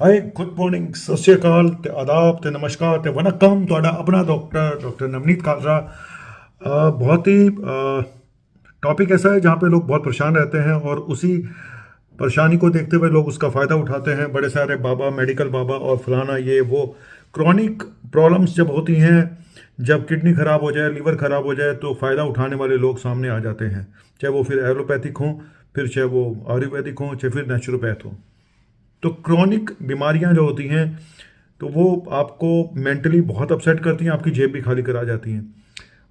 Hi good morning सत श्री अकाल ते आदाब ते नमस्कार ते वनकम ਤੁਹਾਡਾ अपना डॉक्टर नवनीत कालरा। बहुत ही टॉपिक ऐसा है जहाँ पे लोग बहुत परेशान रहते हैं और उसी परेशानी को देखते हुए लोग उसका फ़ायदा उठाते हैं। बड़े सारे बाबा, मेडिकल बाबा और फलाना ये वो। क्रॉनिक प्रॉब्लम्स जब होती हैं, जब किडनी ख़राब हो जाए, लीवर ख़राब हो जाए, तो फ़ायदा उठाने वाले लोग सामने आ जाते हैं, चाहे वो फिर एलोपैथिक हों, फिर चाहे वो आयुर्वेदिक हों, चाहे फिर नेचुरोपैथ हों। तो क्रॉनिक बीमारियां जो होती हैं तो वो आपको मेंटली बहुत अपसेट करती हैं, आपकी जेब भी खाली करा जाती हैं।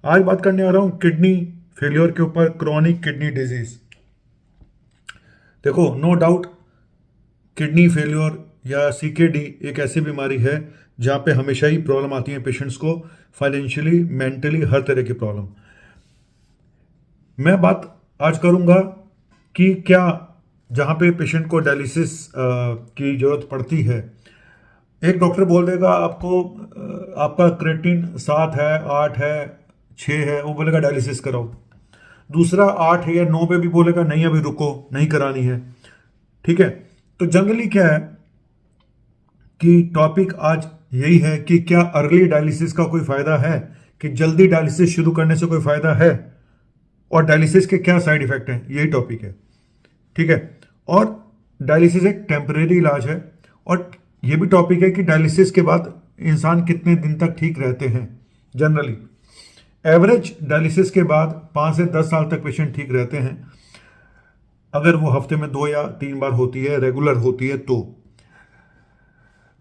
आज बात करने आ रहा हूँ किडनी फेलियर के ऊपर, क्रॉनिक किडनी डिजीज। देखो, नो डाउट किडनी फेलियर या सीकेडी एक ऐसी बीमारी है जहाँ पे हमेशा ही प्रॉब्लम आती है पेशेंट्स को, फाइनेंशियली, मेंटली, हर तरह की प्रॉब्लम। मैं बात आज करूँगा कि क्या जहाँ पे पेशेंट को डायलिसिस की ज़रूरत पड़ती है, एक डॉक्टर बोल देगा आपको आपका क्रेटिन 7 है, 8 है, 6 है, वो बोलेगा डायलिसिस कराओ। दूसरा 8 है या 9 पे भी बोलेगा नहीं अभी रुको, नहीं करानी है। ठीक है, तो जनरली क्या है कि टॉपिक आज यही है कि क्या अर्ली डायलिसिस का कोई फ़ायदा है, कि जल्दी डायलिसिस शुरू करने से कोई फ़ायदा है, और डायलिसिस के क्या साइड इफ़ेक्ट हैं, यही टॉपिक है। ठीक है, और डायलिसिस एक टेम्परेरी इलाज है, और ये भी टॉपिक है कि डायलिसिस के बाद इंसान कितने दिन तक ठीक रहते हैं। जनरली एवरेज डायलिसिस के बाद 5 से 10 साल तक पेशेंट ठीक रहते हैं, अगर वो हफ्ते में 2 या 3 बार होती है, रेगुलर होती है तो।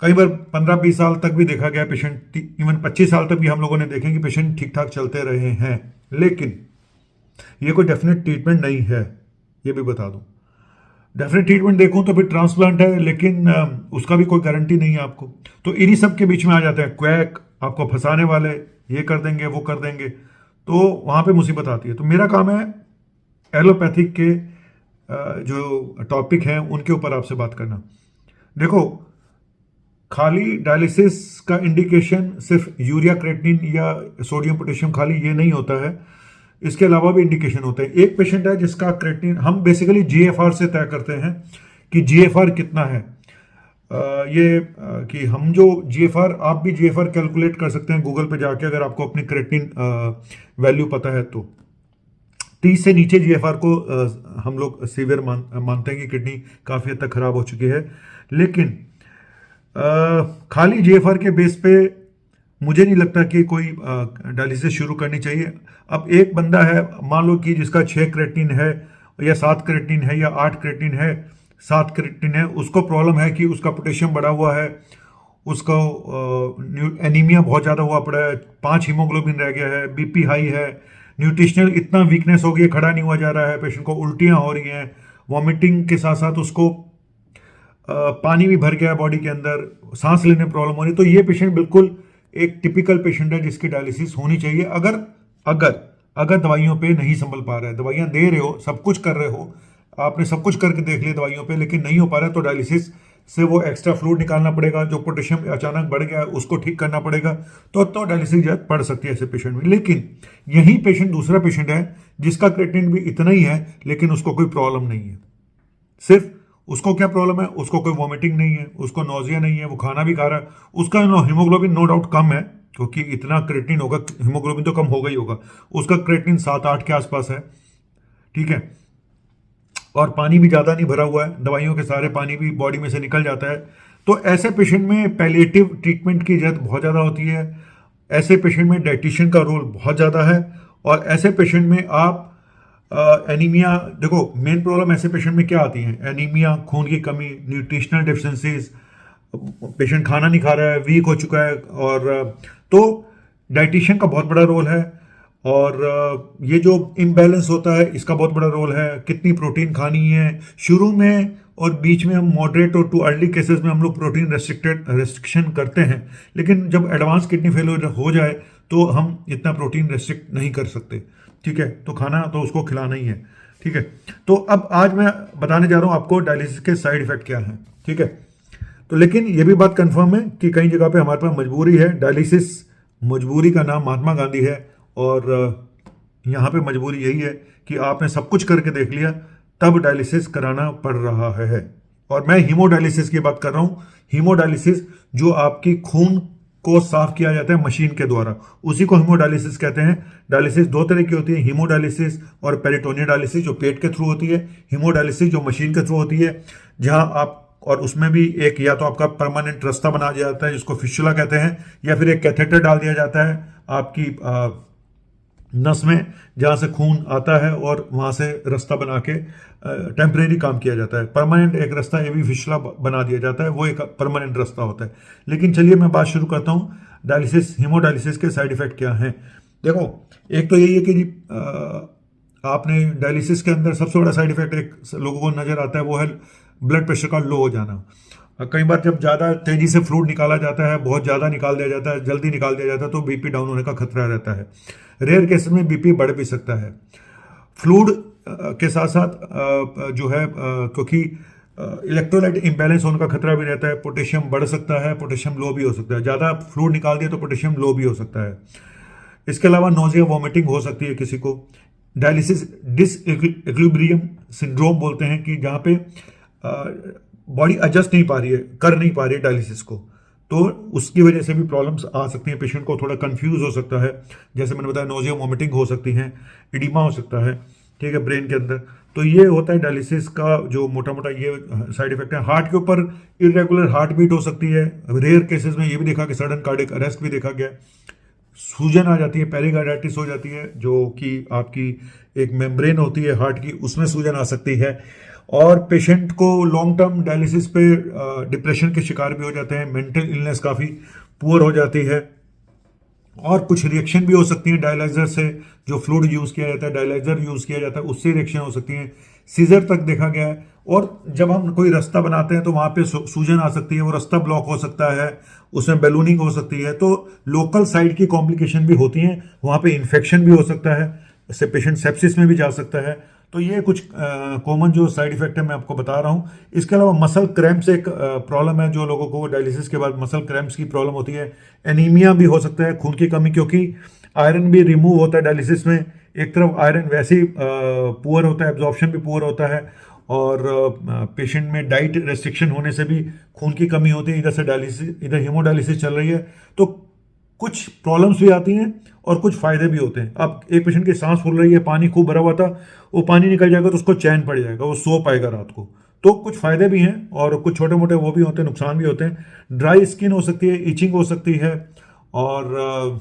कई बार 15-20 साल तक भी देखा गया पेशेंट, इवन 25 साल तक भी हम लोगों ने देखे कि पेशेंट ठीक ठाक चलते रहे हैं। लेकिन ये कोई डेफिनेट ट्रीटमेंट नहीं है, ये भी बता दूं। डेफिनेट ट्रीटमेंट देखूं तो फिर ट्रांसप्लांट है, लेकिन उसका भी कोई गारंटी नहीं है आपको। तो इन्हीं सब के बीच में आ जाते हैं क्वैक, आपको फंसाने वाले, ये कर देंगे वो कर देंगे, तो वहाँ पे मुसीबत आती है। तो मेरा काम है एलोपैथिक के जो टॉपिक हैं उनके ऊपर आपसे बात करना। देखो, खाली डायलिसिस का इंडिकेशन सिर्फ यूरिया क्रेटिनिन या सोडियम पोटेशियम खाली ये नहीं होता है, इसके अलावा भी इंडिकेशन होते हैं। एक पेशेंट है जिसका क्रेटिनिन हम बेसिकली जीएफआर से तय करते हैं कि जीएफआर कितना है। कि हम जो जीएफआर, आप भी जीएफआर कैलकुलेट कर सकते हैं गूगल पे जाके, अगर आपको अपनी क्रेटिनिन वैल्यू पता है तो। 30 से नीचे जीएफआर को हम लोग सीवियर मानते हैं कि किडनी काफ़ी हद तक खराब हो चुकी है। लेकिन खाली जीएफआर के बेस पे मुझे नहीं लगता कि कोई डायलिसिस शुरू करनी चाहिए। अब एक बंदा है, मान लो कि जिसका 6 क्रेटिन है या 7 क्रेटिन है या 8 क्रेटिन है, 7 क्रेटिन है, उसको प्रॉब्लम है कि उसका पोटेशियम बढ़ा हुआ है, उसका एनीमिया बहुत ज़्यादा हुआ पड़ा है, 5 हीमोग्लोबिन रह गया है, बीपी हाई है, न्यूट्रिशनल इतना वीकनेस हो गई है, खड़ा नहीं हुआ जा रहा है, पेशेंट को उल्टियाँ हो रही हैं, वॉमिटिंग के साथ साथ उसको पानी भी भर गया है बॉडी के अंदर, सांस लेने में प्रॉब्लम हो रही है। तो ये पेशेंट बिल्कुल एक टिपिकल पेशेंट है जिसकी डायलिसिस होनी चाहिए। अगर अगर अगर दवाइयों पे नहीं संभल पा रहा है, दवाइयां दे रहे हो, सब कुछ कर रहे हो, आपने सब कुछ करके देख लिया दवाइयों पे, लेकिन नहीं हो पा रहा है, तो डायलिसिस से वो एक्स्ट्रा फ्लूइड निकालना पड़ेगा, जो पोटेशियम अचानक बढ़ गया है उसको ठीक करना पड़ेगा। तो डायलिसिस जरूरत पड़ सकती है ऐसे पेशेंट में। लेकिन यही पेशेंट, दूसरा पेशेंट है जिसका क्रेटिनिन भी इतना ही है, लेकिन उसको कोई प्रॉब्लम नहीं है। सिर्फ उसको क्या प्रॉब्लम है, उसको कोई वॉमिटिंग नहीं है, उसको नोजिया नहीं है, वो खाना भी खा रहा है, उसका हीमोग्लोबिन नो डाउट कम है, क्योंकि इतना क्रेटिनिन होगा, हीमोग्लोबिन तो कम होगा ही होगा, उसका क्रेटिनिन 7-8 के आसपास है। ठीक है, और पानी भी ज़्यादा नहीं भरा हुआ है, दवाइयों के सारे पानी भी बॉडी में से निकल जाता है। तो ऐसे पेशेंट में पैलिएटिव ट्रीटमेंट की जरूरत बहुत ज़्यादा होती है। ऐसे पेशेंट में डाइटिशियन का रोल बहुत ज़्यादा है, और ऐसे पेशेंट में आप एनीमिया, देखो मेन प्रॉब्लम ऐसे पेशेंट में क्या आती है, एनीमिया, खून की कमी, न्यूट्रिशनल डेफिशिएंसीज, पेशेंट खाना नहीं खा रहा है, वीक हो चुका है, और तो डाइटिशियन का बहुत बड़ा रोल है। और ये जो इम्बैलेंस होता है इसका बहुत बड़ा रोल है, कितनी प्रोटीन खानी है। शुरू में और बीच में हम मॉडरेट और टू अर्ली केसेस में हम लोग प्रोटीन रेस्ट्रिक्शन करते हैं, लेकिन जब एडवांस किडनी फेलियर हो जाए तो हम इतना प्रोटीन रेस्ट्रिक्ट नहीं कर सकते। ठीक है, तो खाना तो उसको खिलाना ही है। ठीक है, तो अब आज मैं बताने जा रहा हूँ आपको डायलिसिस के साइड इफेक्ट क्या हैं। ठीक है, तो लेकिन ये भी बात कंफर्म है कि कई जगह पे हमारे पास मजबूरी है। डायलिसिस मजबूरी का नाम महात्मा गांधी है, और यहाँ पे मजबूरी यही है कि आपने सब कुछ करके देख लिया, तब डायलिसिस कराना पड़ रहा है। और मैं हीमोडायलिसिस की बात कर रहा हूँ। हीमोडायलिसिस जो आपकी खून को साफ किया जाता है मशीन के द्वारा, उसी को हीमोडायलिसिस कहते हैं। डायलिसिस दो तरह की होती है, हीमोडायलिसिस और पेरिटोनियल डायलिसिस जो पेट के थ्रू होती है, हीमोडायलिसिस जो मशीन के थ्रू होती है, जहां आप, और उसमें भी एक या तो आपका परमानेंट रास्ता बना दिया जाता है जिसको फिस्टुला कहते हैं, या फिर एक कैथेटर डाल दिया जाता है आपकी नस में, जहाँ से खून आता है और वहाँ से रास्ता बना के टेम्परेरी काम किया जाता है। परमानेंट एक रास्ता एवी फिस्टुला बना दिया जाता है, वो एक परमानेंट रास्ता होता है। लेकिन चलिए मैं बात शुरू करता हूँ, डायलिसिस, हीमोडायलिसिस के साइड इफेक्ट क्या हैं। देखो, एक तो यही है कि जी आपने डायलिसिस के अंदर सबसे बड़ा साइड इफेक्ट एक लोगों को नजर आता है, वो है ब्लड प्रेशर का लो हो जाना। कई बार जब ज़्यादा तेजी से फ्लूइड निकाला जाता है, बहुत ज़्यादा निकाल दिया जाता है, जल्दी निकाल दिया जाता है, तो बीपी डाउन होने का खतरा रहता है। रेयर केसेस में बीपी बढ़ भी सकता है। फ्लूइड के साथ साथ जो है क्योंकि इलेक्ट्रोलाइट इम्बैलेंस होने का खतरा भी रहता है, पोटेशियम बढ़ सकता है, पोटेशियम लो भी हो सकता है। ज़्यादा फ्लूइड निकाल दिया तो पोटेशियम लो भी हो सकता है। इसके अलावा नोजिया, वॉमिटिंग हो सकती है किसी को। डायलिसिस डिसइक्विलिब्रियम सिंड्रोम बोलते हैं, कि जहाँ पे बॉडी एडजस्ट नहीं पा रही है, कर नहीं पा रही है डायलिसिस को, तो उसकी वजह से भी प्रॉब्लम्स आ सकती हैं। पेशेंट को थोड़ा कंफ्यूज हो सकता है, जैसे मैंने बताया नोजिया, वॉमिटिंग हो सकती हैं, इडीमा हो सकता है, ठीक है, ब्रेन के अंदर। तो ये होता है डायलिसिस का जो मोटा मोटा ये साइड इफेक्ट है। हार्ट के ऊपर इरेगुलर हार्ट बीट हो सकती है। रेयर केसेस में ये भी देखा कि सडन कार्डियक अरेस्ट भी देखा गया। सूजन आ जाती है, पेरिकार्डाइटिस हो जाती है, जो कि आपकी एक मेम्ब्रेन होती है हार्ट की, उसमें सूजन आ सकती है। और पेशेंट को लॉन्ग टर्म डायलिसिस पे डिप्रेशन के शिकार भी हो जाते हैं, मेंटल इलनेस काफ़ी पुअर हो जाती है, और कुछ रिएक्शन भी हो सकती है डायलाइजर से। जो फ्लूइड यूज़ किया जाता है, डायलाइजर यूज़ किया जाता है, उससे रिएक्शन हो सकती है। सीजर तक देखा गया है। और जब हम कोई रास्ता बनाते हैं तो वहाँ पे सूजन आ सकती है, वो रास्ता ब्लॉक हो सकता है, उसमें बैलूनिंग हो सकती है। तो लोकल साइड की कॉम्प्लिकेशन भी होती हैं, वहाँ पे इन्फेक्शन भी हो सकता है, इससे पेशेंट सेप्सिस में भी जा सकता है। तो ये कुछ कॉमन जो साइड इफेक्ट है मैं आपको बता रहा हूँ। इसके अलावा मसल क्रैम्प्स एक प्रॉब्लम है, जो लोगों को डायलिसिस के बाद मसल क्रैम्प्स की प्रॉब्लम होती है। एनीमिया भी हो सकता है, खून की कमी, क्योंकि आयरन भी रिमूव होता है डायलिसिस में। एक तरफ आयरन वैसे ही पुअर होता है, एब्जॉर्प्शन भी पुअर होता है, और पेशेंट में डाइट रेस्ट्रिक्शन होने से भी खून की कमी होती है। इधर से डायलिसिस, इधर हीमोडायलिसिस चल रही है, तो कुछ प्रॉब्लम्स भी आती हैं और कुछ फायदे भी होते हैं। अब एक पेशेंट की सांस फूल रही है, पानी खूब भरा हुआ था, वो पानी निकल जाएगा तो उसको चैन पड़ जाएगा, वो सो पाएगा रात को। तो कुछ फायदे भी हैं और कुछ छोटे मोटे वो भी होते हैं, नुकसान भी होते हैं। ड्राई स्किन हो सकती है, इचिंग हो सकती है, और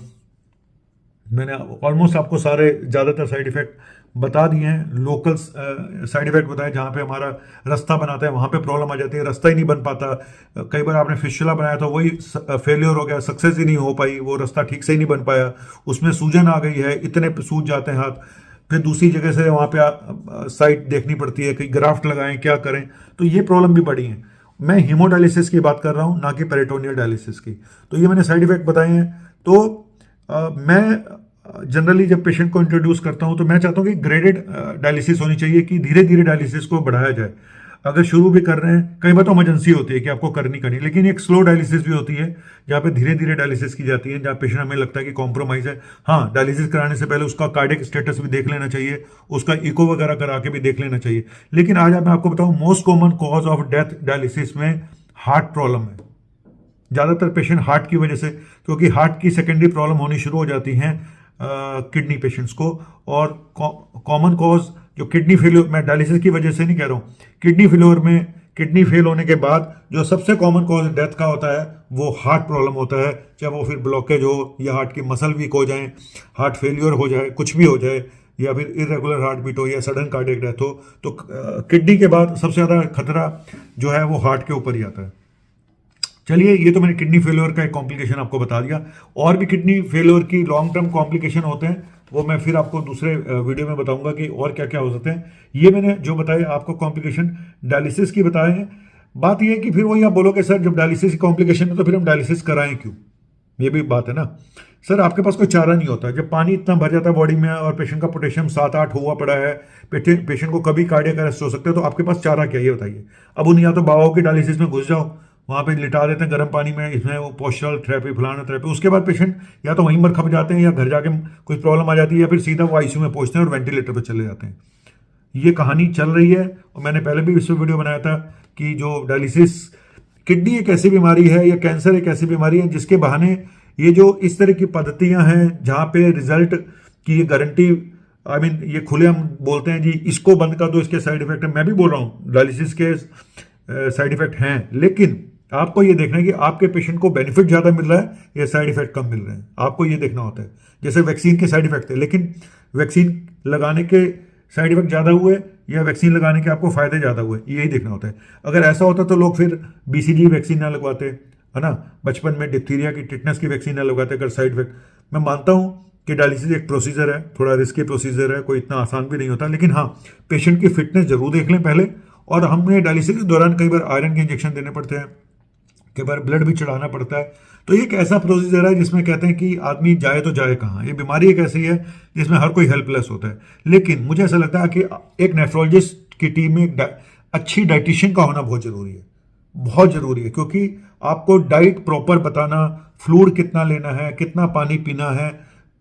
मैंने ऑलमोस्ट आपको सारे ज़्यादातर साइड इफेक्ट बता दिए हैं। लोकल साइड इफेक्ट बताए, जहाँ पे हमारा रास्ता बनाता है वहाँ पे प्रॉब्लम आ जाती है, रास्ता ही नहीं बन पाता। कई बार आपने फिस्टुला बनाया तो वही फेलियर हो गया, सक्सेस ही नहीं हो पाई, वो रास्ता ठीक से ही नहीं बन पाया, उसमें सूजन आ गई है, इतने सूज जाते हैं हाथ, फिर दूसरी जगह से वहाँ पे साइट देखनी पड़ती है, कहीं ग्राफ्ट लगाएं, क्या करें। तो ये प्रॉब्लम भी बड़ी है। मैं हीमोडायलिसिस की बात कर रहा हूँ, ना कि पेरिटोनियल डायलिसिस की। तो ये मैंने साइड इफेक्ट बताए हैं। तो मैं जनरली जब पेशेंट को इंट्रोड्यूस करता हूं तो मैं चाहता हूं कि ग्रेडेड डायलिसिस होनी चाहिए, कि धीरे धीरे डायलिसिस को बढ़ाया जाए। अगर शुरू भी कर रहे हैं, कई बार तो इमरजेंसी होती है कि आपको करनी, लेकिन एक स्लो डायलिसिस भी होती है जहाँ पे धीरे धीरे डायलिसिस की जाती है, जहाँ पेशेंट हमें लगता है कि कॉम्प्रोमाइज है। हाँ, डायलिसिस कराने से पहले उसका कार्डियक स्टेटस भी देख लेना चाहिए, उसका इको वगैरह करा के भी देख लेना चाहिए। लेकिन आज मैं आपको बताऊं, most common cause of death dialysis में हार्ट प्रॉब्लम है। ज़्यादातर पेशेंट हार्ट की वजह से, क्योंकि हार्ट की सेकेंडरी प्रॉब्लम होनी शुरू हो जाती हैं किडनी पेशेंट्स को। और कॉमन कॉज जो किडनी फेलियर, मैं डायलिसिस की वजह से नहीं कह रहा हूँ, किडनी फेलियर में, किडनी फेल होने के बाद जो सबसे कॉमन कॉज डेथ का होता है वो हार्ट प्रॉब्लम होता है। चाहे वो फिर ब्लॉकेज हो, या हार्ट की मसल वीक हो जाए, हार्ट फेलियर हो जाए, कुछ भी हो जाए, या फिर इरेगुलर हार्ट बीट हो, या सडन कार्डियक डेथ हो, तो किडनी के बाद सबसे ज़्यादा खतरा जो है वो हार्ट के ऊपर ही आता है। चलिए, ये तो मैंने किडनी फेलियर का एक कॉम्प्लिकेशन आपको बता दिया। और भी किडनी फेलियर की लॉन्ग टर्म कॉम्प्लिकेशन होते हैं, वो मैं फिर आपको दूसरे वीडियो में बताऊंगा कि और क्या क्या हो सकते हैं। ये मैंने जो बताए आपको कॉम्प्लिकेशन डायलिसिस की बताए हैं। बात यह है कि फिर वही आप बोलोगे सर जब डायलिसिस की कॉम्प्लिकेशन है तो फिर हम डायलिसिस कराएं क्यों, ये भी बात है ना। सर आपके पास कोई चारा नहीं होता, जब पानी इतना भर जाता है बॉडी में और पेशेंट का पोटेशियम 7-8 हुआ पड़ा है, पेशेंट को कभी कार्डियक अरेस्ट हो सकता है, तो आपके पास चारा क्या, ये बताइए। अब उन या तो बाबाओं की डायलिसिस में घुस जाओ, वहाँ पे लिटा देते हैं गर्म पानी में, इसमें वो पोस्चरल थेरेपी, फलाना थेरेपी, उसके बाद पेशेंट या तो वहीं पर खप जाते हैं, या घर जाके कोई प्रॉब्लम आ जाती है, या फिर सीधा वो आईसीयू में पहुंचते हैं और वेंटिलेटर पर चले जाते हैं। ये कहानी चल रही है, और मैंने पहले भी इस वीडियो बनाया था कि जो डायलिसिस, किडनी एक ऐसी बीमारी है या कैंसर एक ऐसी बीमारी है जिसके बहाने ये जो इस तरह की पद्धतियां हैं जहां पे रिजल्ट की ये गारंटी, आई मीन ये खुले हम बोलते हैं जी इसको बंद कर दो इसके साइड इफेक्ट है, मैं भी बोल रहा हूँ डायलिसिस के साइड इफेक्ट हैं, लेकिन आपको ये देखना है कि आपके पेशेंट को बेनिफिट ज़्यादा मिल रहा है या साइड इफेक्ट कम मिल रहे हैं, आपको ये देखना होता है। जैसे वैक्सीन के साइड इफेक्ट है, लेकिन वैक्सीन लगाने के साइड इफेक्ट ज़्यादा हुए या वैक्सीन लगाने के आपको फायदे ज़्यादा हुए, यही देखना होता है। अगर ऐसा होता तो लोग फिर BCG वैक्सीन ना लगवाते, है ना, बचपन में डिप्थीरिया की, टिटनेस की वैक्सीन ना लगवाते अगर साइड इफेक्ट। मैं मानता हूँ कि डायलिसिस एक प्रोसीजर है, थोड़ा रिस्की प्रोसीजर है, कोई इतना आसान भी नहीं होता, लेकिन हाँ पेशेंट की फिटनेस जरूर देख लें पहले। और हमने डायलिसिस के दौरान कई बार आयरन के इंजेक्शन देने पड़ते हैं, कई बार ब्लड भी चढ़ाना पड़ता है, तो ये एक ऐसा प्रोसीजर है जिसमें कहते हैं कि आदमी जाए तो जाए कहाँ। ये बीमारी एक ऐसी है जिसमें हर कोई हेल्पलेस होता है, लेकिन मुझे ऐसा लगता है कि एक नेफ्रोलॉजिस्ट की टीम में एक अच्छी डाइटिशियन का होना बहुत जरूरी है, बहुत जरूरी है, क्योंकि आपको डाइट प्रॉपर बताना, फ्लूइड कितना लेना है, कितना पानी पीना है,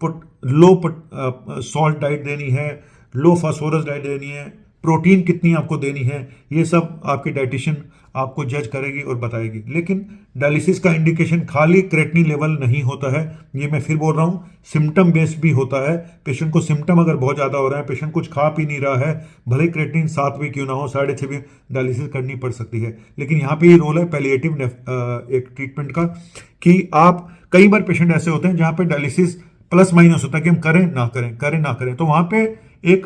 लो सॉल्ट डाइट देनी है, लो फास्फोरस डाइट देनी है, प्रोटीन कितनी आपको देनी है, ये सब आपकी डाइटिशियन आपको जज करेगी और बताएगी। लेकिन डायलिसिस का इंडिकेशन खाली क्रेटिनिन लेवल नहीं होता है, ये मैं फिर बोल रहा हूँ, सिम्टम बेस्ड भी होता है। पेशेंट को सिम्टम अगर बहुत ज़्यादा हो रहा है, पेशेंट कुछ खा पी नहीं रहा है, भले क्रेटिनिन 7 भी क्यों ना हो, 6.5 भी, डायलिसिस करनी पड़ सकती है। लेकिन यहाँ पे ये रोल है पैलिएटिव एक ट्रीटमेंट का, कि आप, कई बार पेशेंट ऐसे होते हैं जहाँ पे डायलिसिस प्लस माइनस होता है कि हम करें ना करें, करें ना करें, तो वहाँ पे एक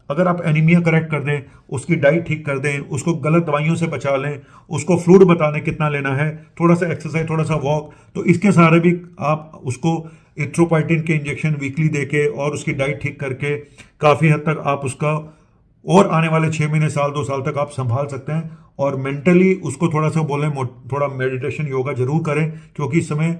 अगर आप एनीमिया करेक्ट कर दें, उसकी डाइट ठीक कर दें, उसको गलत दवाइयों से बचा लें, उसको फ्लूइड बता दें कितना लेना है, थोड़ा सा एक्सरसाइज, थोड़ा सा वॉक, तो इसके सहारे भी आप उसको एथ्रोपाइटिन के इंजेक्शन वीकली देके और उसकी डाइट ठीक करके काफ़ी हद तक आप उसका और आने वाले 6 महीने, साल, 2 साल तक आप संभाल सकते हैं। और मेंटली उसको थोड़ा सा बोलें, थोड़ा मेडिटेशन, योगा जरूर करें, क्योंकि इस समय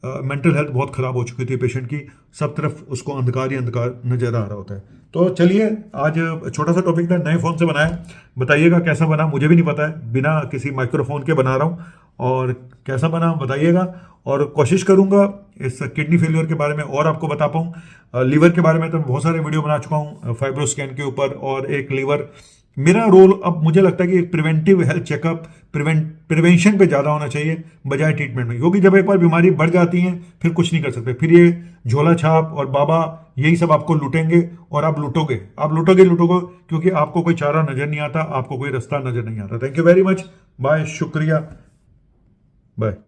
मेंटल हेल्थ बहुत ख़राब हो चुकी थी पेशेंट की, सब तरफ उसको अंधकार ही अंधकार नज़र आ रहा होता है। तो चलिए, आज छोटा सा टॉपिक था, नए फ़ोन से बनाया, बताइएगा कैसा बना, मुझे भी नहीं पता है, बिना किसी माइक्रोफोन के बना रहा हूँ, और कैसा बना बताइएगा। और कोशिश करूँगा इस किडनी फेलियर के बारे में और आपको बता पाऊँ। लीवर के बारे में तो बहुत सारे वीडियो बना चुका हूँ, फाइब्रोस्कैन के ऊपर, और एक लीवर, मेरा रोल अब मुझे लगता है कि प्रिवेंटिव हेल्थ चेकअप, प्रिवेंशन पे ज़्यादा होना चाहिए बजाय ट्रीटमेंट में, क्योंकि जब एक बार बीमारी बढ़ जाती है फिर कुछ नहीं कर सकते, फिर ये झोला छाप और बाबा यही सब आपको लूटेंगे, और आप लूटोगे, क्योंकि आपको कोई चारा नज़र नहीं आता, आपको कोई रास्ता नज़र नहीं आता। Thank you very much, bye, शुक्रिया, बाय।